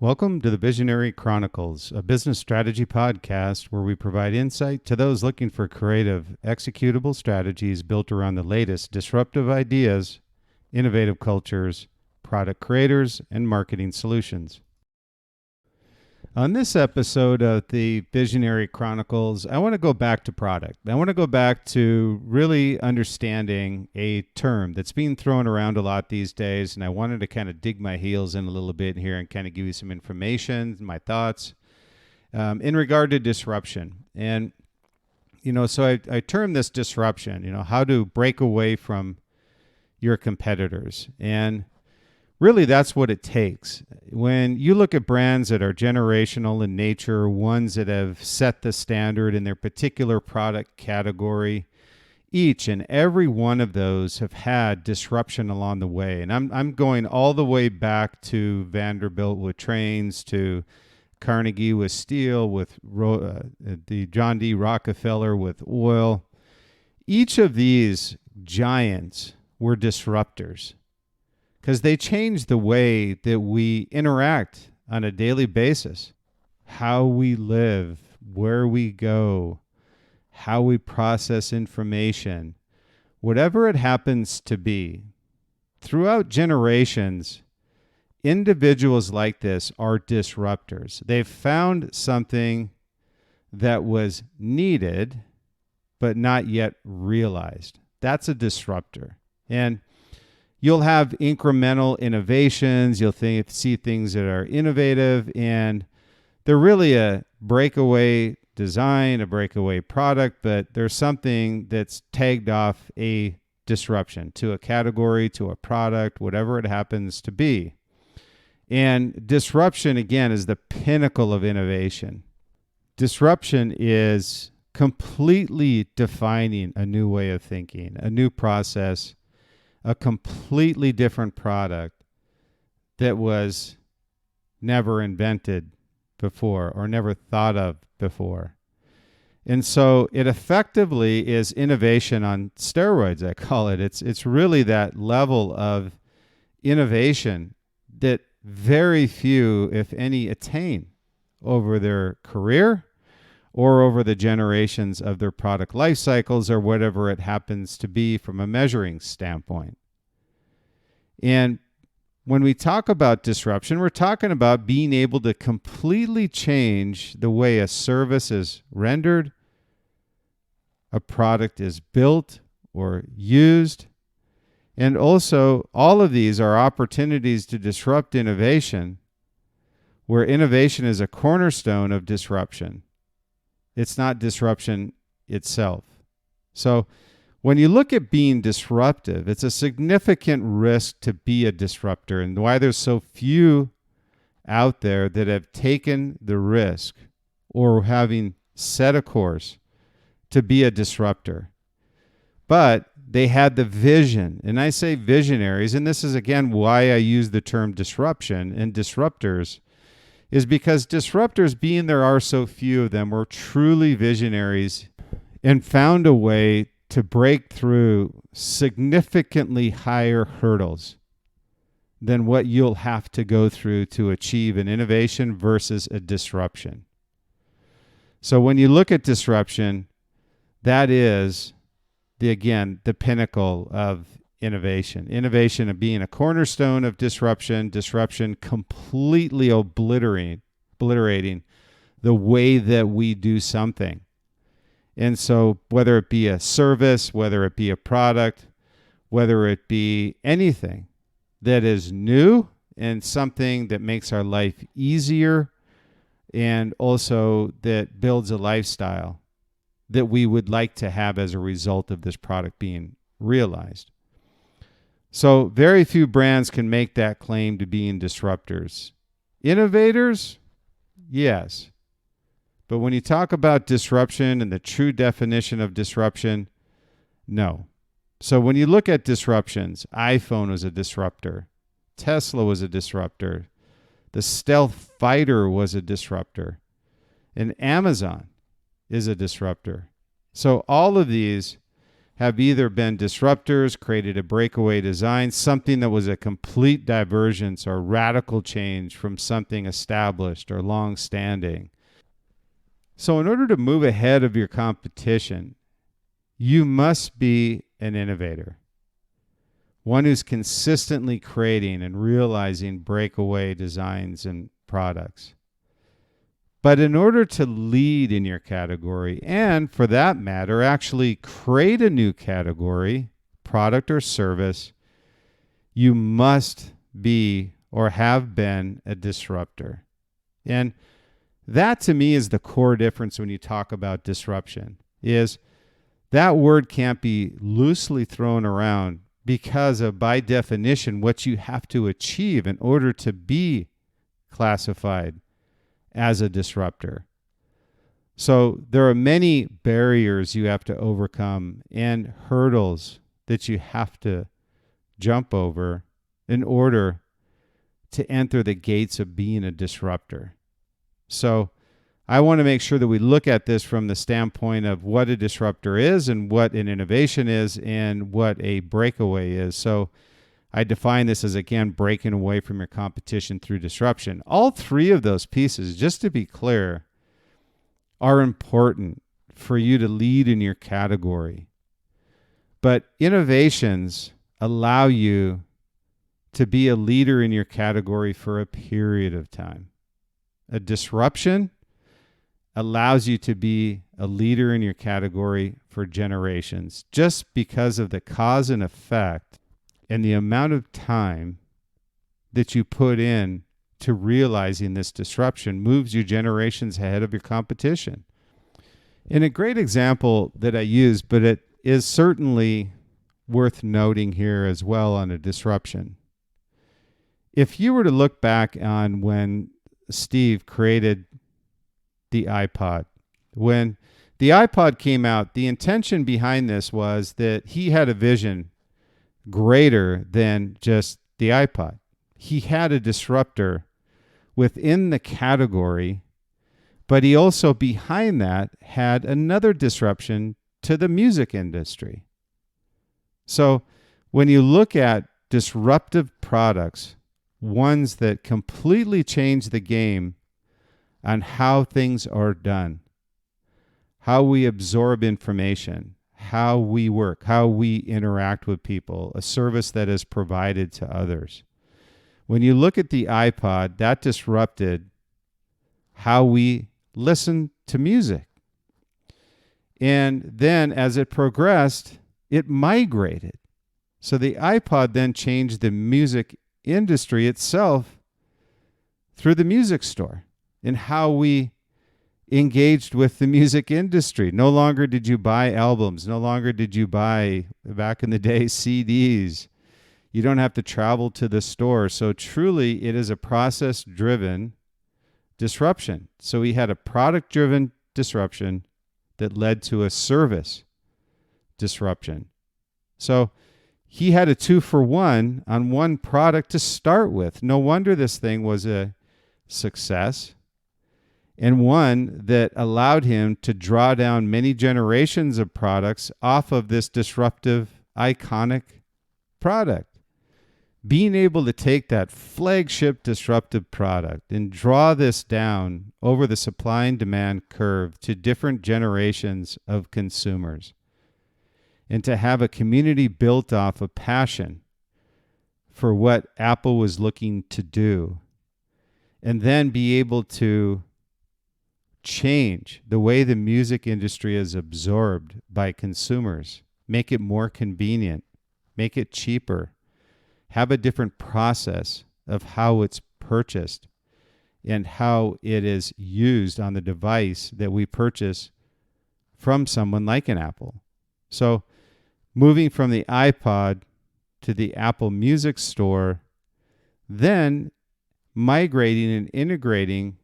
Welcome to the Visionary Chronicles, a business strategy podcast where we provide insight to those looking for creative, executable strategies built around the latest disruptive ideas, innovative cultures, product creators, and marketing solutions. On this episode of the Visionary Chronicles, I want to go back to product. I want to go back to really understanding a term that's being thrown around a lot these days, and I wanted to kind of dig my heels in a little bit here and kind of give you some information, my thoughts, in regard to disruption. And, so I term this disruption, how to break away from your competitors. And really, that's what it takes. When you look at brands that are generational in nature, ones that have set the standard in their particular product category, each and every one of those have had disruption along the way. And I'm going all the way back to Vanderbilt with trains, to Carnegie with steel, with the John D. Rockefeller with oil. Each of these giants were disruptors, because they change the way that we interact on a daily basis, how we live, where we go, how we process information, whatever it happens to be. Throughout generations, individuals like this are disruptors. They've found something that was needed, but not yet realized. That's a disruptor. And you'll have incremental innovations. You'll see things that are innovative, and they're really a breakaway design, a breakaway product, but there's something that's tagged off a disruption to a category, to a product, whatever it happens to be. And disruption, again, is the pinnacle of innovation. Disruption is completely defining a new way of thinking, a new process, a completely different product that was never invented before or never thought of before. And so it effectively is innovation on steroids, I call it. It's really that level of innovation that very few, if any, attain over their career or over the generations of their product life cycles, or whatever it happens to be from a measuring standpoint. And when we talk about disruption, we're talking about being able to completely change the way a service is rendered, a product is built or used. And also, all of these are opportunities to disrupt innovation, where innovation is a cornerstone of disruption. It's not disruption itself. So when you look at being disruptive, it's a significant risk to be a disruptor, and why there's so few out there that have taken the risk or having set a course to be a disruptor. But they had the vision, and I say visionaries, and this is again why I use the term disruption and disruptors, is because disruptors, being there are so few of them, were truly visionaries and found a way to break through significantly higher hurdles than what you'll have to go through to achieve an innovation versus a disruption. So when you look at disruption, that is the pinnacle of innovation. Innovation of being a cornerstone of disruption, disruption completely obliterating the way that we do something. And so whether it be a service, whether it be a product, whether it be anything that is new and something that makes our life easier, and also that builds a lifestyle that we would like to have as a result of this product being realized. So very few brands can make that claim to being disruptors. Innovators, yes. But when you talk about disruption and the true definition of disruption, no. So when you look at disruptions, iPhone was a disruptor. Tesla was a disruptor. The stealth fighter was a disruptor. And Amazon is a disruptor. So all of these have either been disruptors, created a breakaway design, something that was a complete divergence or radical change from something established or long-standing. So in order to move ahead of your competition, you must be an innovator, one who's consistently creating and realizing breakaway designs and products. But in order to lead in your category, and for that matter, actually create a new category, product or service, you must be or have been a disruptor. And that to me is the core difference when you talk about disruption, is that word can't be loosely thrown around because of, by definition, what you have to achieve in order to be classified as a disruptor. So there are many barriers you have to overcome and hurdles that you have to jump over in order to enter the gates of being a disruptor. So I want to make sure that we look at this from the standpoint of what a disruptor is and what an innovation is and what a breakaway is. So I define this as, again, breaking away from your competition through disruption. All three of those pieces, just to be clear, are important for you to lead in your category. But innovations allow you to be a leader in your category for a period of time. A disruption allows you to be a leader in your category for generations, just because of the cause and effect and the amount of time that you put in to realizing this disruption moves you generations ahead of your competition. And a great example that I use, but it is certainly worth noting here as well on a disruption. If you were to look back on when Steve created the iPod, when the iPod came out, the intention behind this was that he had a vision greater than just the iPod. He had a disruptor within the category, but he also behind that had another disruption to the music industry. So when you look at disruptive products, ones that completely change the game on how things are done, how we absorb information, how we work, how we interact with people, a service that is provided to others. When you look at the iPod, that disrupted how we listen to music. And then as it progressed, it migrated. So the iPod then changed the music industry itself through the music store and how we engaged with the music industry. No longer did you buy albums. No longer did you buy, back in the day, CDs. You don't have to travel to the store. So truly, it is a process-driven disruption. So we had a product-driven disruption that led to a service disruption. So he had a 2-for-1 on one product to start with. No wonder this thing was a success, and one that allowed him to draw down many generations of products off of this disruptive, iconic product. Being able to take that flagship disruptive product and draw this down over the supply and demand curve to different generations of consumers, and to have a community built off of passion for what Apple was looking to do, and then be able to change the way the music industry is absorbed by consumers, make it more convenient, make it cheaper, have a different process of how it's purchased and how it is used on the device that we purchase from someone like an Apple. So moving from the iPod to the Apple Music Store, then migrating and integrating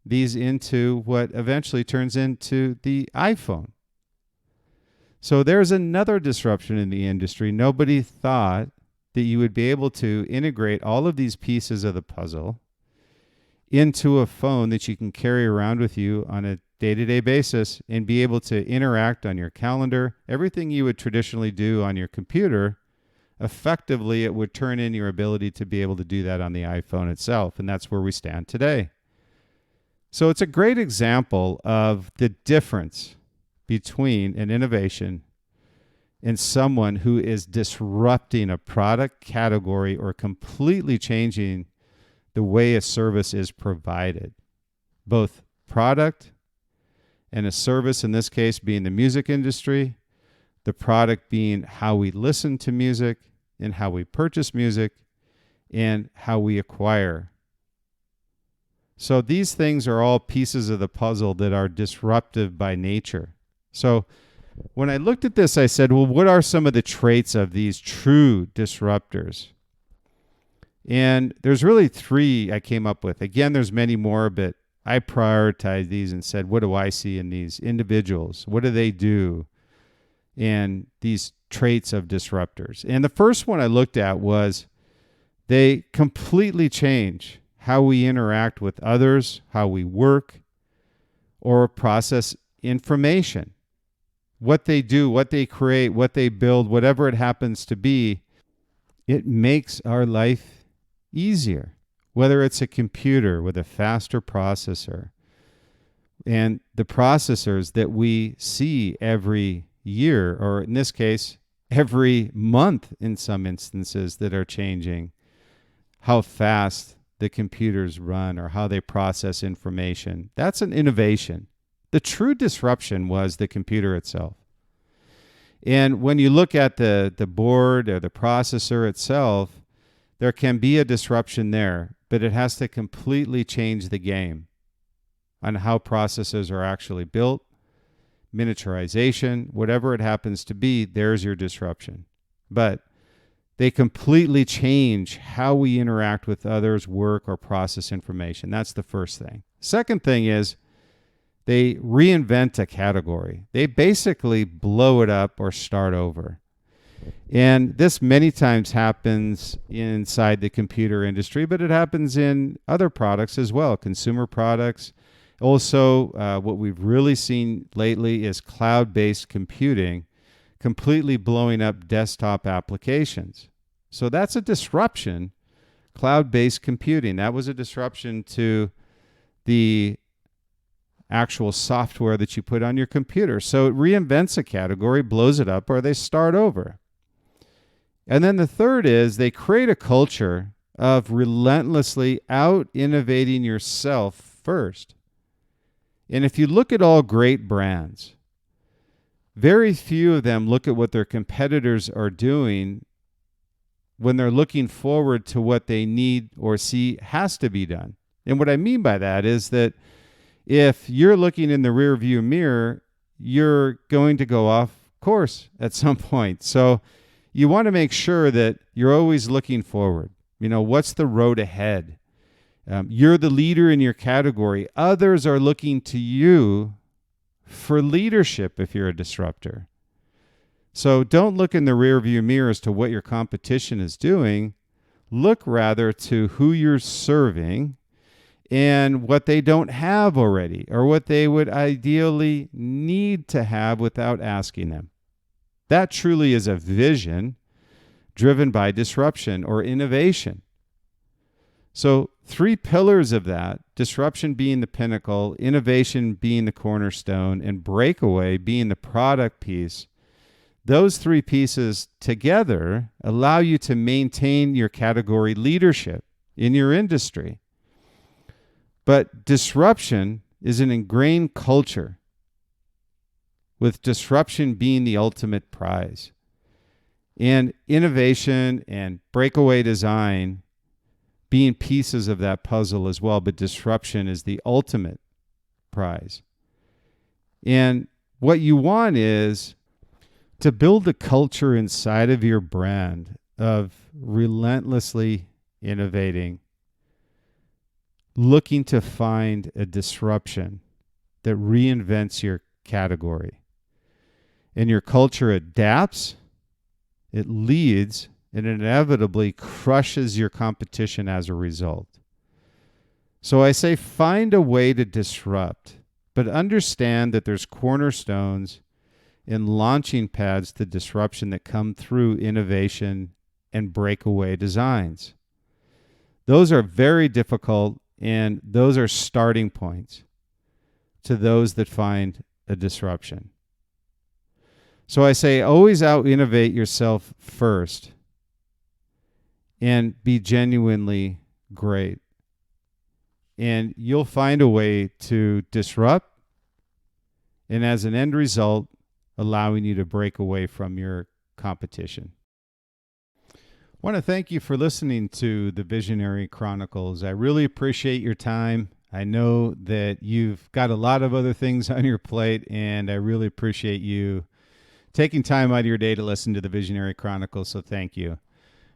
these into what eventually turns into the iPhone. So there's another disruption in the industry. Nobody thought that you would be able to integrate all of these pieces of the puzzle into a phone that you can carry around with you on a day-to-day basis and be able to interact on your calendar, everything you would traditionally do on your computer, effectively it would turn in your ability to be able to do that on the iPhone itself. And that's where we stand today. So it's a great example of the difference between an innovation and someone who is disrupting a product category or completely changing the way a service is provided. Both product and a service, in this case being the music industry, the product being how we listen to music and how we purchase music and how we acquire. So these things are all pieces of the puzzle that are disruptive by nature. So when I looked at this, I said, well, what are some of the traits of these true disruptors? And there's really 3 I came up with. Again, there's many more, but I prioritized these and said, what do I see in these individuals? What do they do? And these traits of disruptors. And the first one I looked at was they completely change how we interact with others, how we work, or process information. What they do, what they create, what they build, whatever it happens to be, it makes our life easier. Whether it's a computer with a faster processor, and the processors that we see every year, or in this case, every month in some instances that are changing, how fast the computers run or how they process information. That's an innovation. The true disruption was the computer itself. And when you look at the board or the processor itself, there can be a disruption there, but it has to completely change the game on how processors are actually built, miniaturization, whatever it happens to be, there's your disruption. But they completely change how we interact with others, work, or process information. That's the first thing. Second thing is they reinvent a category. They basically blow it up or start over. And this many times happens inside the computer industry, but it happens in other products as well, consumer products. Also, what we've really seen lately is cloud-based computing completely blowing up desktop applications. So that's a disruption, cloud-based computing. That was a disruption to the actual software that you put on your computer. So it reinvents a category, blows it up, or they start over. And then the third is they create a culture of relentlessly out-innovating yourself first. And if you look at all great brands, very few of them look at what their competitors are doing when they're looking forward to what they need or see has to be done. And what I mean by that is that if you're looking in the rear view mirror, you're going to go off course at some point. So you want to make sure that you're always looking forward. You know, what's the road ahead? You're the leader in your category. Others are looking to you for leadership if you're a disruptor. So don't look in the rear view mirror as to what your competition is doing. Look rather to who you're serving and what they don't have already or what they would ideally need to have without asking them. That truly is a vision driven by disruption or innovation. So 3 pillars of that, disruption being the pinnacle, innovation being the cornerstone, and breakaway being the product piece, those 3 pieces together allow you to maintain your category leadership in your industry. But disruption is an ingrained culture, with disruption being the ultimate prize. And innovation and breakaway design being pieces of that puzzle as well, but disruption is the ultimate prize. And what you want is to build a culture inside of your brand of relentlessly innovating, looking to find a disruption that reinvents your category. And your culture adapts, it leads, and inevitably crushes your competition as a result. So I say find a way to disrupt, but understand that there's cornerstones and launching pads to disruption that come through innovation and breakaway designs. Those are very difficult, and those are starting points to those that find a disruption. So I say always out-innovate yourself first and be genuinely great. And you'll find a way to disrupt, and as an end result, allowing you to break away from your competition. I want to thank you for listening to the Visionary Chronicles. I really appreciate your time. I know that you've got a lot of other things on your plate, and I really appreciate you taking time out of your day to listen to the Visionary Chronicles, so thank you.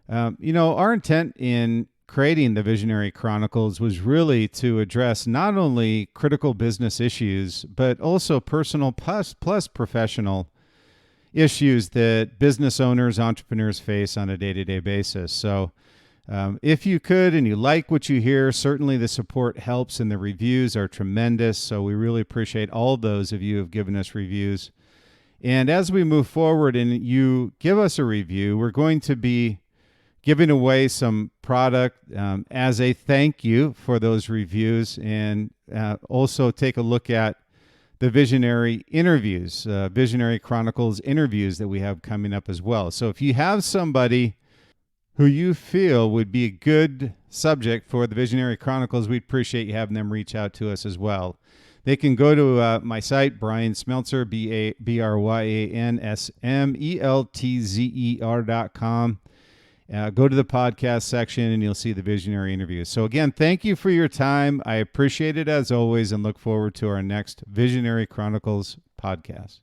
Our intent in creating the Visionary Chronicles was really to address not only critical business issues, but also personal plus professional issues that business owners, entrepreneurs face on a day-to-day basis. So if you could and you like what you hear, certainly the support helps, and the reviews are tremendous. So we really appreciate all those of you who have given us reviews. And as we move forward and you give us a review, we're going to be giving away some product as a thank you for those reviews, and also take a look at the Visionary interviews, Visionary Chronicles interviews that we have coming up as well. So if you have somebody who you feel would be a good subject for the Visionary Chronicles, we'd appreciate you having them reach out to us as well. They can go to my site, Brian Smeltzer, BryanSmeltzer.com. Go to the podcast section and you'll see the Visionary interviews. So again, thank you for your time. I appreciate it as always, and look forward to our next Visionary Chronicles podcast.